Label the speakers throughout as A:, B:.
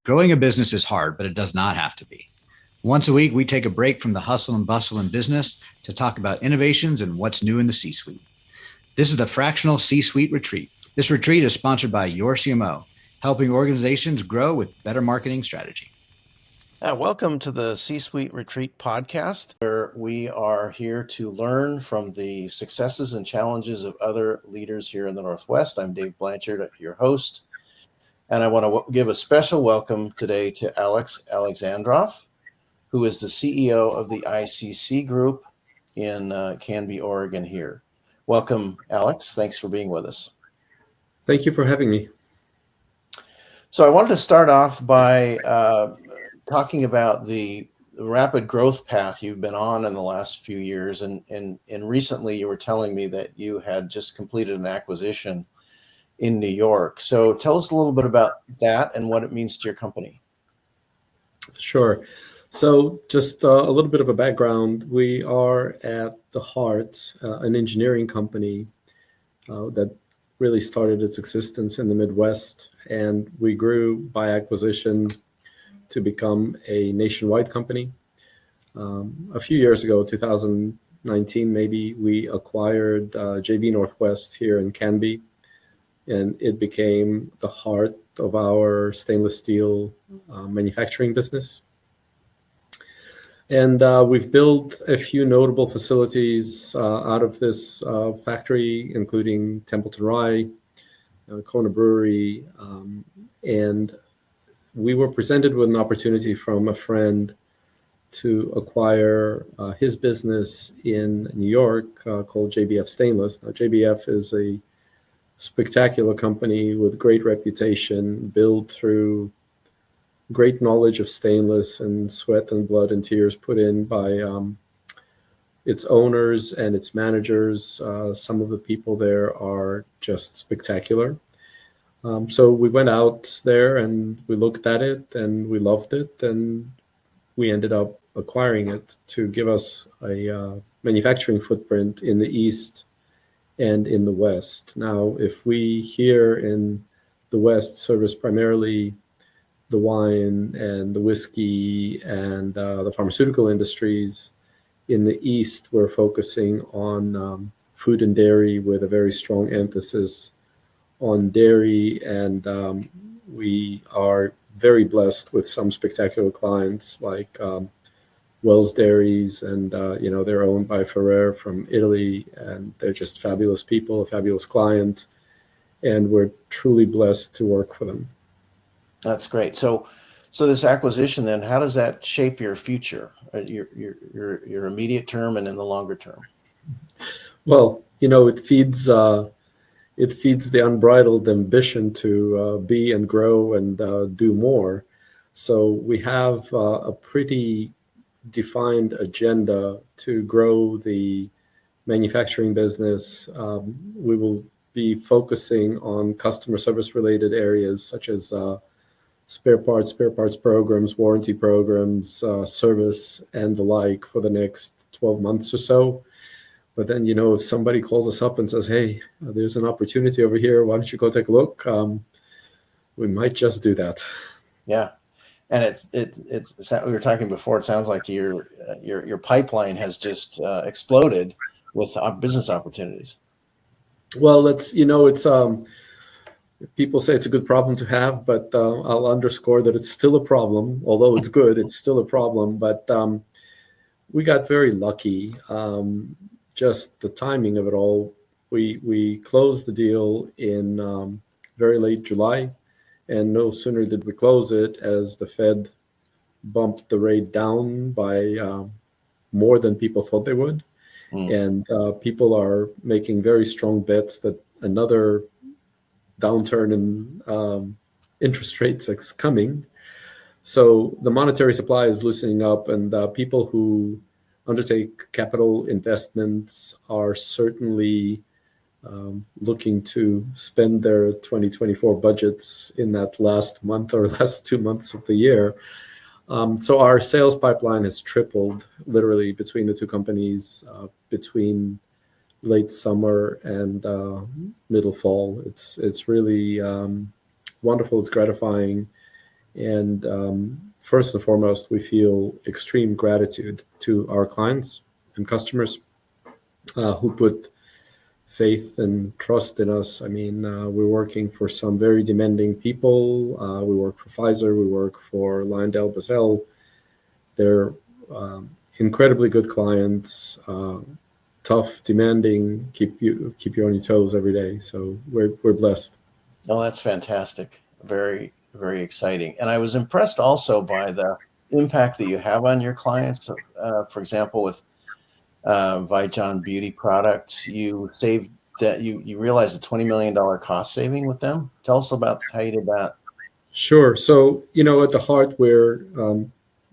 A: Growing a business is hard, but it does not have to be. Once a week, we take a break from the hustle and bustle in business to talk about innovations and what's new in the C-suite. This is the Fractional C-Suite Retreat. This retreat is sponsored by your CMO, helping organizations grow with better marketing strategy.
B: Welcome to the C-Suite Retreat podcast, where we are here to learn from the successes and challenges of other leaders here in the Northwest. I'm Dave Blanchard, your host, and I want to give a special welcome today to Alex Alexandrov, who is the CEO of the ICC Group in Canby, Oregon here. Welcome, Alex. Thanks for being with us.
C: Thank you for having me.
B: So I wanted to start off by talking about the rapid growth path you've been on in the last few years. And recently you were telling me that you had just completed an acquisition in New York. So tell us a little bit about that and what it means to your company.
C: Sure. So just a little bit of a background. We are at the heart an engineering company that really started its existence in the Midwest, and we grew by acquisition to become a nationwide company. A few years ago, 2019 maybe, we acquired JB Northwest here in Canby, and it became the heart of our stainless steel manufacturing business. And we've built a few notable facilities out of this factory, including Templeton Rye, Kona Brewery, and we were presented with an opportunity from a friend to acquire his business in New York called JBF Stainless. Now, JBF is a spectacular company with great reputation, built through great knowledge of stainless and sweat and blood and tears put in by its owners and its managers. Some of the people there are just spectacular. So we went out there and we looked at it and we loved it, and we ended up acquiring it to give us a manufacturing footprint in the East and in the West. Now, if we here in the West service primarily the wine and the whiskey and the pharmaceutical industries, in the East we're focusing on food and dairy with a very strong emphasis on dairy, and we are very blessed with some spectacular clients like Wells Dairies, and they're owned by Ferrer from Italy, and they're just fabulous people, a fabulous client, and we're truly blessed to work for them.
B: That's great. So this acquisition, then, how does that shape your future, your immediate term and in the longer term?
C: Well, it feeds the unbridled ambition to be and grow and do more. So we have a pretty defined agenda to grow the manufacturing business. We will be focusing on customer service related areas such as spare parts programs, warranty programs, service, and the like for the next 12 months or so. But then, if somebody calls us up and says, hey, there's an opportunity over here, why don't you go take a look? We might just do that.
B: Yeah. And it's we were talking before, it sounds like your pipeline has just exploded with business opportunities.
C: Well, it's people say it's a good problem to have, but I'll underscore that it's still a problem. Although it's good, it's still a problem. But we got very lucky. Just the timing of it all. We closed the deal in very late July, and no sooner did we close it as the Fed bumped the rate down by more than people thought they would. And people are making very strong bets that another downturn in interest rates is coming. So the monetary supply is loosening up, and people who undertake capital investments are certainly looking to spend their 2024 budgets in that last month or last 2 months of the year. So our sales pipeline has tripled literally between the two companies between late summer and middle fall. It's really wonderful. It's gratifying. And first and foremost, we feel extreme gratitude to our clients and customers who put faith and trust in us. I mean, we're working for some very demanding people. We work for Pfizer. We work for LyondellBasell. They're incredibly good clients, tough, demanding, keep you on your toes every day. So we're blessed.
B: Oh, that's fantastic. Very, very exciting. And I was impressed also by the impact that you have on your clients. For example, with Vijon Beauty Products, you saved that you realized a $20 million cost saving with them. Tell us about how you did that.
C: Sure. So, at the heart, we're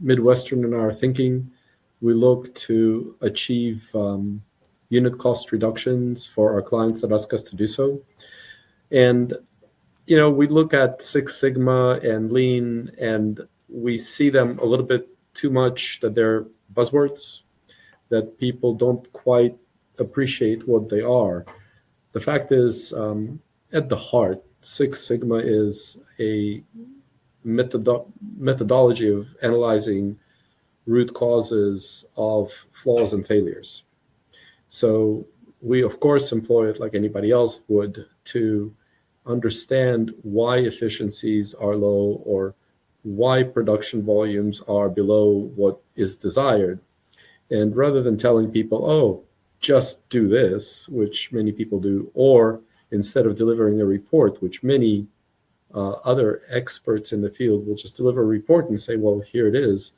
C: Midwestern in our thinking. We look to achieve unit cost reductions for our clients that ask us to do so. And, we look at Six Sigma and Lean, and we see them a little bit too much that they're buzzwords, that people don't quite appreciate what they are. The fact is, at the heart, Six Sigma is a methodology of analyzing root causes of flaws and failures. So we, of course, employ it like anybody else would to understand why efficiencies are low or why production volumes are below what is desired. And rather than telling people, oh, just do this, which many people do, or instead of delivering a report, which many other experts in the field will just deliver a report and say, well, here it is.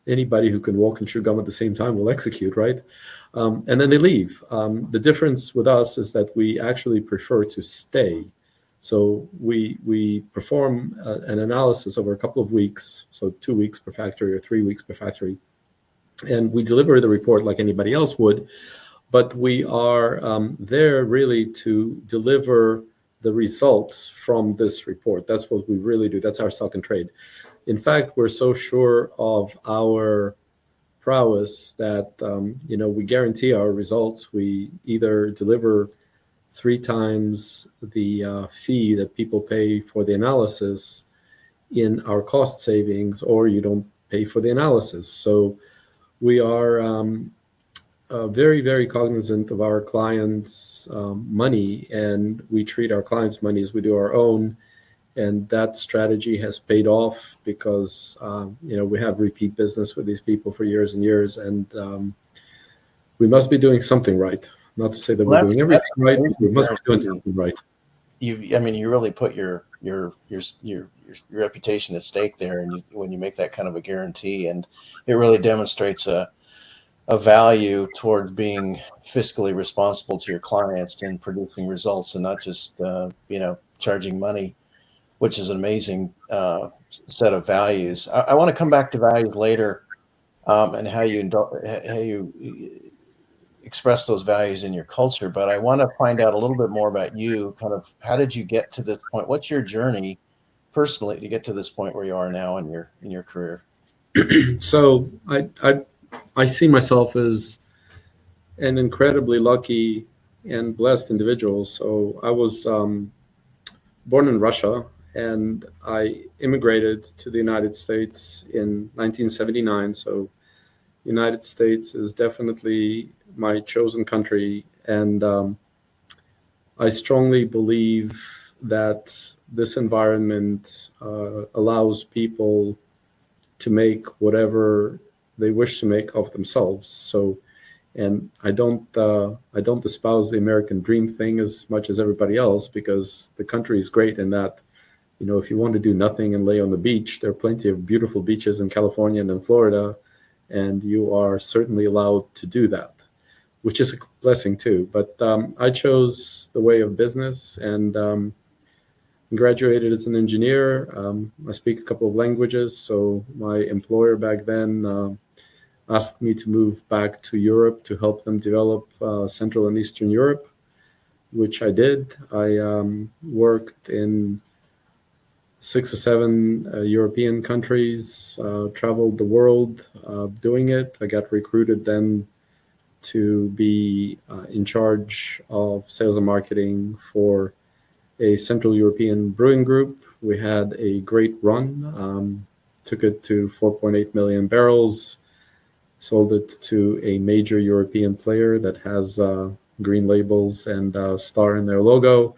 C: Anybody who can walk and chew gum at the same time will execute, right? And then they leave. The difference with us is that we actually prefer to stay. So we perform an analysis over a couple of weeks, so 2 weeks per factory or 3 weeks per factory. And we deliver the report like anybody else would, but we are there really to deliver the results from this report. That's what we really do. That's our stock and trade. In fact, we're so sure of our prowess that we guarantee our results. We either deliver 3 times the fee that people pay for the analysis in our cost savings, or you don't pay for the analysis. So we are very, very cognizant of our clients' money, and we treat our clients' money as we do our own. And that strategy has paid off because, we have repeat business with these people for years and years, and we must be doing something right. Not to say that we're doing everything right, but we must be doing something right.
B: You really put your reputation at stake there, and when you make that kind of a guarantee, and it really demonstrates a value toward being fiscally responsible to your clients and producing results, and not just charging money, which is an amazing set of values. I want to come back to values later, and how you express those values in your culture. But I want to find out a little bit more about you. Kind of, how did you get to this point? What's your journey personally to get to this point where you are now in your career?
C: So I see myself as an incredibly lucky and blessed individual. So I was born in Russia, and I immigrated to the United States in 1979. So the United States is definitely my chosen country. And I strongly believe that this environment allows people to make whatever they wish to make of themselves. So, and I don't espouse the American dream thing as much as everybody else, because the country is great in that, if you want to do nothing and lay on the beach, there are plenty of beautiful beaches in California and in Florida, and you are certainly allowed to do that, which is a blessing too. But I chose the way of business, and graduated as an engineer. I speak a couple of languages, so my employer back then asked me to move back to Europe to help them develop Central and Eastern Europe, which I did. I worked in 6 or 7 European countries, traveled the world doing it. I got recruited then to be in charge of sales and marketing for a Central European brewing group, we had a great run. Took it to 4.8 million barrels, sold it to a major European player that has green labels and a star in their logo.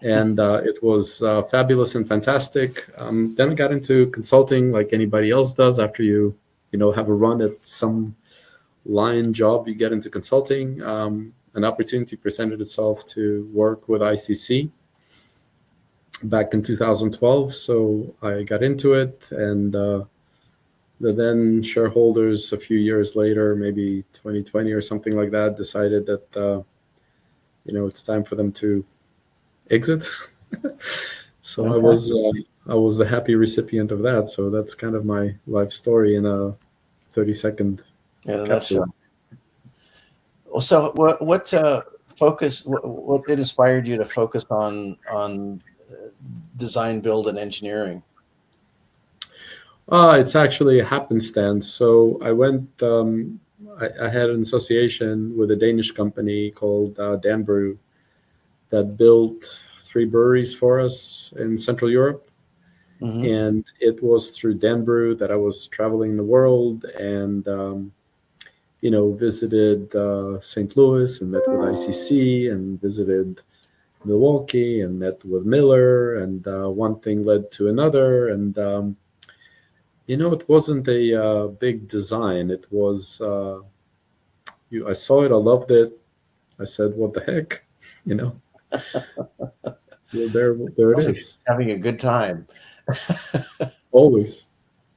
C: And it was fabulous and fantastic. Then I got into consulting like anybody else does. After you have a run at some line job, you get into consulting. An opportunity presented itself to work with ICC back in 2012. So I got into it, and the then shareholders a few years later, maybe 2020 or something like that, decided that it's time for them to exit. So okay. I was the happy recipient of that. So that's kind of my life story in a 30-second capsule.
B: Well, so what it inspired you to focus on design, build, and engineering?
C: It's actually a happenstance. So I went. I had an association with a Danish company called Danbrew that built 3 breweries for us in Central Europe. Mm-hmm. And it was through Danbrew that I was traveling the world and, visited St. Louis and met with ICC and visited Milwaukee and met with Miller. And one thing led to another. And, it wasn't a big design. It was, I saw it, I loved it. I said, what the heck, So there it is.
B: Having a good time.
C: Always.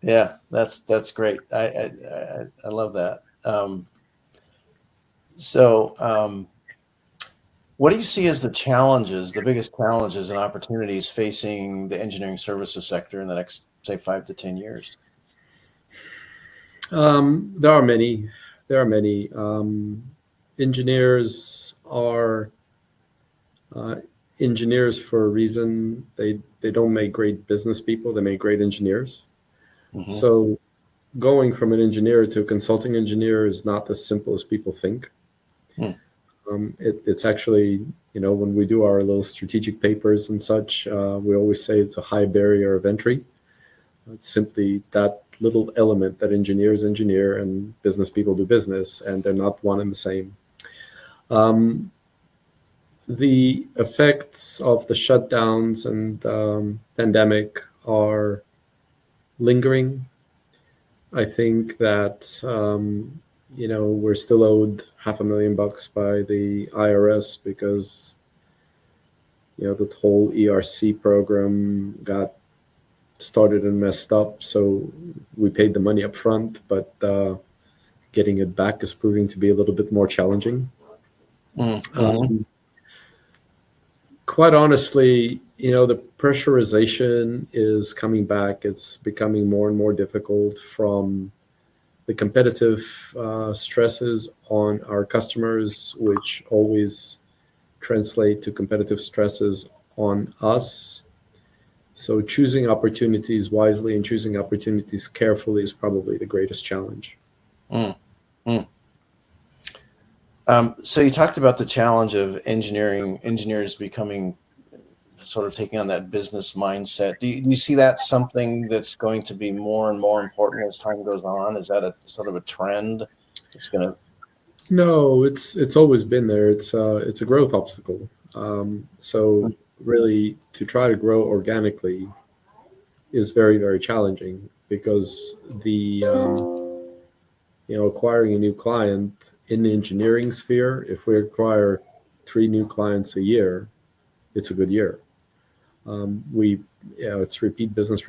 B: Yeah, that's great. I love that. What do you see as the biggest challenges and opportunities facing the engineering services sector in the next, say, 5 to 10 years?
C: There are many. Engineers are engineers for a reason. They don't make great business people. They make great engineers. Mm-hmm. So going from an engineer to a consulting engineer is not as simple as people think. Mm. It's actually, when we do our little strategic papers and such, we always say it's a high barrier of entry. It's simply that little element that engineers engineer and business people do business, and they're not one and the same. The effects of the shutdowns and pandemic are lingering. I think that, we're still owed $500,000 by the IRS because, the whole ERC program got started and messed up. So we paid the money up front, but getting it back is proving to be a little bit more challenging. Mm-hmm. Quite honestly, the pressurization is coming back. It's becoming more and more difficult from the competitive stresses on our customers, which always translate to competitive stresses on us. So choosing opportunities wisely and choosing opportunities carefully is probably the greatest challenge.
B: So you talked about the challenge of engineers becoming sort of taking on that business mindset. Do you see that something that's going to be more and more important as time goes on? Is that a sort of a trend that's going to?
C: No, it's always been there. It's a growth obstacle. So really, to try to grow organically is very, very challenging because the acquiring a new client in the engineering sphere, if we acquire 3 new clients a year, it's a good year. It's repeat business.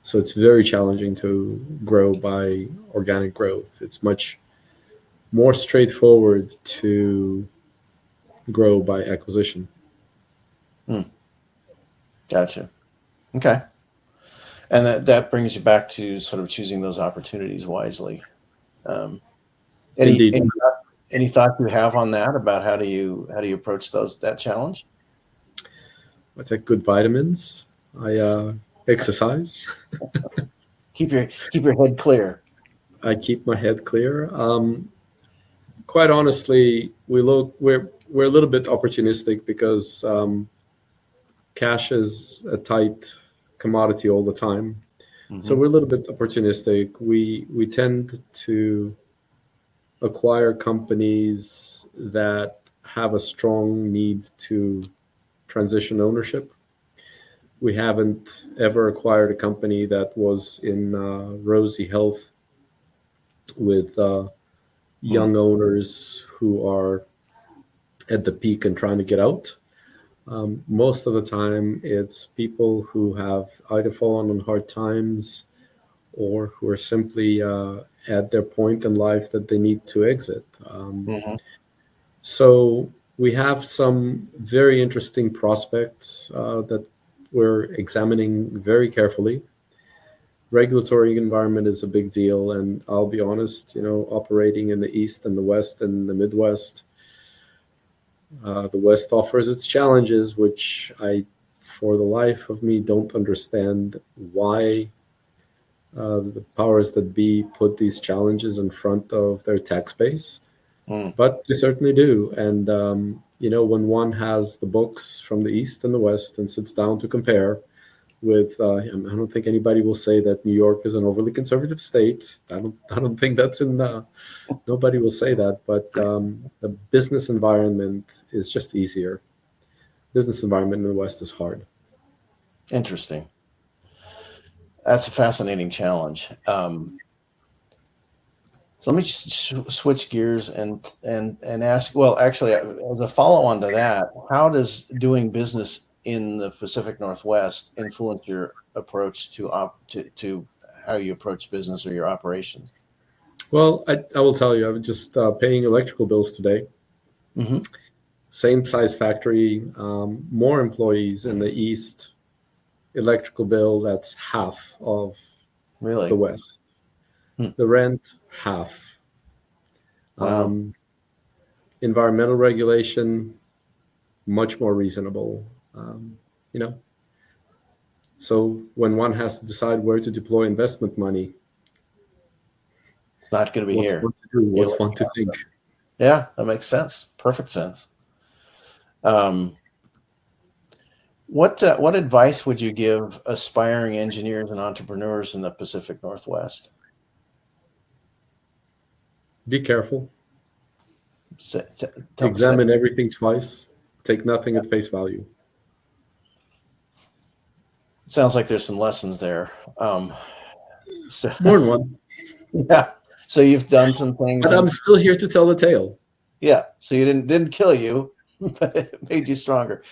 C: So it's very challenging to grow by organic growth. It's much more straightforward to grow by acquisition.
B: Gotcha. Okay. And that brings you back to sort of choosing those opportunities wisely. Any thought you have on that about how do you approach that challenge?
C: I take good vitamins. I exercise.
B: Keep your head clear.
C: I keep my head clear. Quite honestly, we're a little bit opportunistic because cash is a tight commodity all the time.
B: Mm-hmm.
C: So we're a little bit opportunistic. We tend to acquire companies that have a strong need to transition ownership. We haven't ever acquired a company that was in rosy health with young owners who are at the peak and trying to get out. Most of the time, it's people who have either fallen on hard times or who are simply at their point in life that they need to exit. So we have some very interesting prospects that we're examining very carefully. Regulatory environment is a big deal, and I'll be honest, operating in the East and the West and the Midwest, the West offers its challenges, which I, for the life of me, don't understand why the powers that be put these challenges in front of their tax base. But they certainly do. And, when one has the books from the East and the West and sits down to compare with, I don't think anybody will say that New York is an overly conservative state. I don't think that's nobody will say that, but the business environment is just easier. Business environment in the West is hard.
B: Interesting. That's a fascinating challenge. So let me just switch gears and ask, well, actually, as a follow-on to that, how does doing business in the Pacific Northwest influence your approach to how you approach business or your operations?
C: Well, I will tell you, I was just paying electrical bills today.
B: Mm-hmm.
C: Same size factory, more employees in the East. Electrical bill, that's half of the West. The rent, half.
B: Wow.
C: Environmental regulation, much more reasonable. So when one has to decide where to deploy investment money,
B: it's not going to be here.
C: What's one to think?
B: Yeah, that makes sense. Perfect sense. What advice would you give aspiring engineers and entrepreneurs in the Pacific Northwest?
C: Be careful. Examine everything twice. Take nothing at face value.
B: Sounds like there's some lessons there.
C: More than one.
B: Yeah. So you've done some things.
C: But I'm still here to tell the tale.
B: Yeah. So you didn't kill you, but it made you stronger.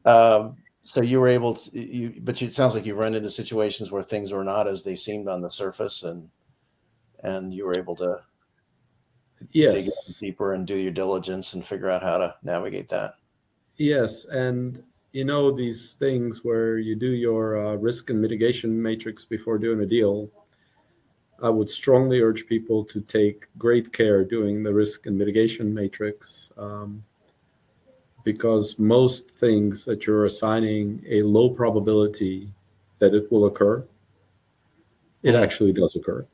B: So you were able to, but it sounds like you run into situations where things were not as they seemed on the surface, and you were able to dig in deeper and do your diligence and figure out how to navigate that.
C: Yes, and these things where you do your risk and mitigation matrix before doing a deal, I would strongly urge people to take great care doing the risk and mitigation matrix. Because most things that you're assigning a low probability that it will occur, it actually does occur.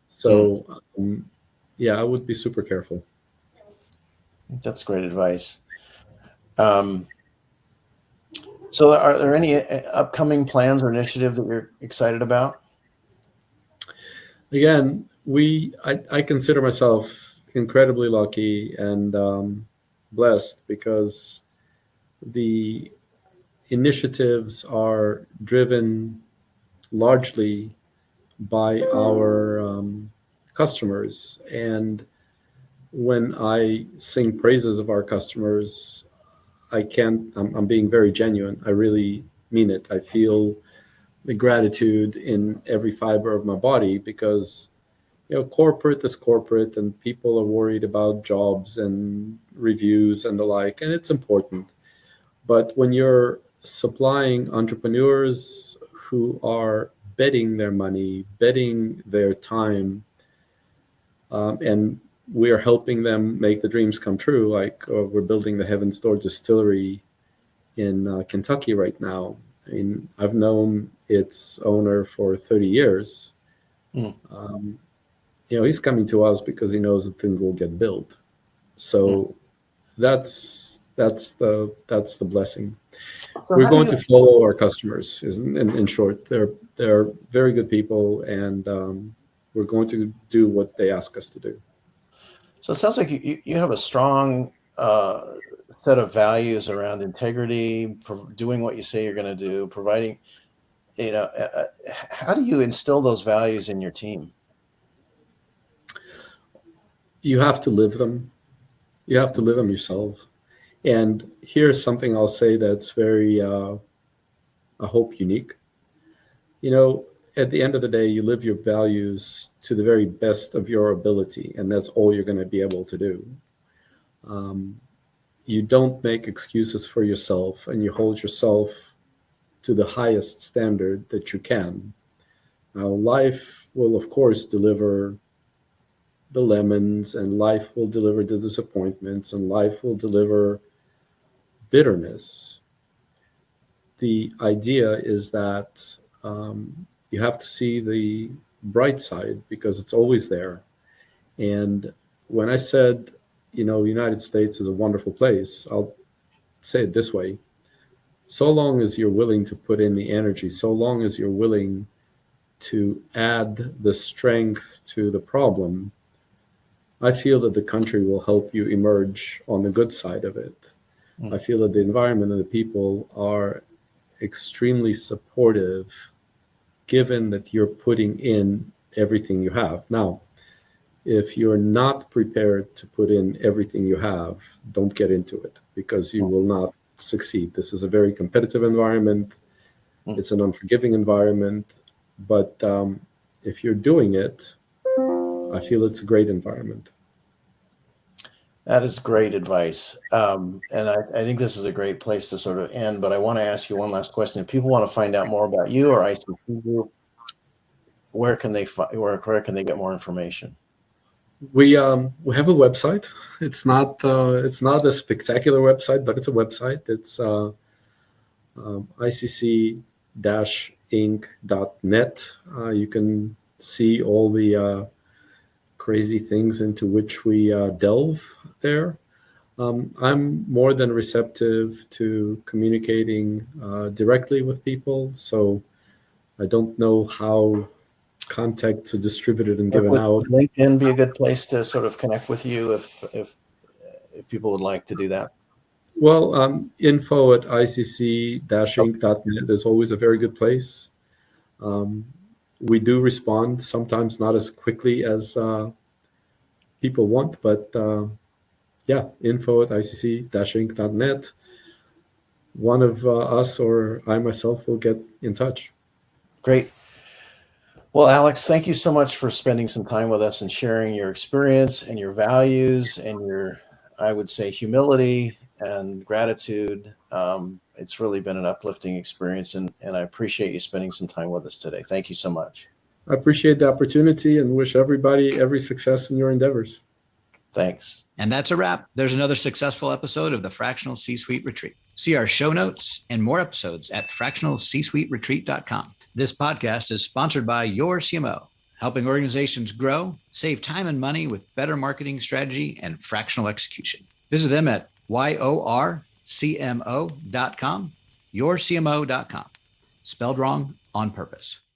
C: So, I would be super careful.
B: That's great advice. So are there any upcoming plans or initiatives that you're excited about?
C: Again, I consider myself incredibly lucky and blessed because the initiatives are driven largely by our customers. And when I sing praises of our customers, I'm being very genuine. I really mean it. I feel the gratitude in every fiber of my body because corporate is corporate and people are worried about jobs and reviews and the like, and it's important. But when you're supplying entrepreneurs who are betting their money, betting their time, and we are helping them make the dreams come true, like we're building the Heaven's Door distillery in Kentucky right now. I mean, I've known its owner for 30 years. He's coming to us because he knows that things will get built. So that's the blessing.
B: So
C: We're
B: how do
C: going
B: you,
C: to follow our customers. In short, they're very good people, and we're going to do what they ask us to do.
B: so it sounds like you have a strong set of values around integrity, doing what you say you're going to do, providing, how do you instill those values in your team?
C: You have to live them. You have to live them yourself. And here's something I'll say that's very, I hope, unique. At the end of the day, you live your values to the very best of your ability, and that's all you're going to be able to do. You don't make excuses for yourself, and you hold yourself to the highest standard that you can. Now, life will, of course, deliver the lemons, and life will deliver the disappointments, and life will deliver bitterness. The idea is that you have to see the bright side because it's always there. And when I said, United States is a wonderful place, I'll say it this way. So long as you're willing to put in the energy, so long as you're willing to add the strength to the problem, I feel that the country will help you emerge on the good side of it. I feel that the environment and the people are extremely supportive, given that you're putting in everything you have. Now, if you're not prepared to put in everything you have, don't get into it because you will not succeed. This is a very competitive environment. It's an unforgiving environment. But if you're doing it, I feel it's a great environment.
B: That is great advice. And I think this is a great place to sort of end, but I want to ask you one last question. If people want to find out more about you or ICC Group, where can they get more information?
C: We have a website. It's not a spectacular website, but it's a website. It's ICC-Inc.net. You can see all the crazy things into which we delve there. I'm more than receptive to communicating directly with people, so I don't know how contacts are distributed and given out.
B: Would LinkedIn be a good place to sort of connect with you if people would like to do that?
C: Well, info at ICC-Inc.net is always a very good place. We do respond, sometimes not as quickly as people want, but info at ICC-Inc.net. One of us or I myself will get in touch.
B: Great. Well, Alex, thank you so much for spending some time with us and sharing your experience and your values and your, I would say, humility and gratitude. It's really been an uplifting experience, and I appreciate you spending some time with us today. Thank you so much.
C: I appreciate the opportunity and wish everybody every success in your endeavors.
B: Thanks.
A: And that's a wrap. There's another successful episode of the Fractional C-Suite Retreat. See our show notes and more episodes at fractionalcsuiteretreat.com. This podcast is sponsored by Your CMO, helping organizations grow, save time and money with better marketing strategy and fractional execution. Visit them at yorcmo.com, yourcmo.com. Spelled wrong on purpose.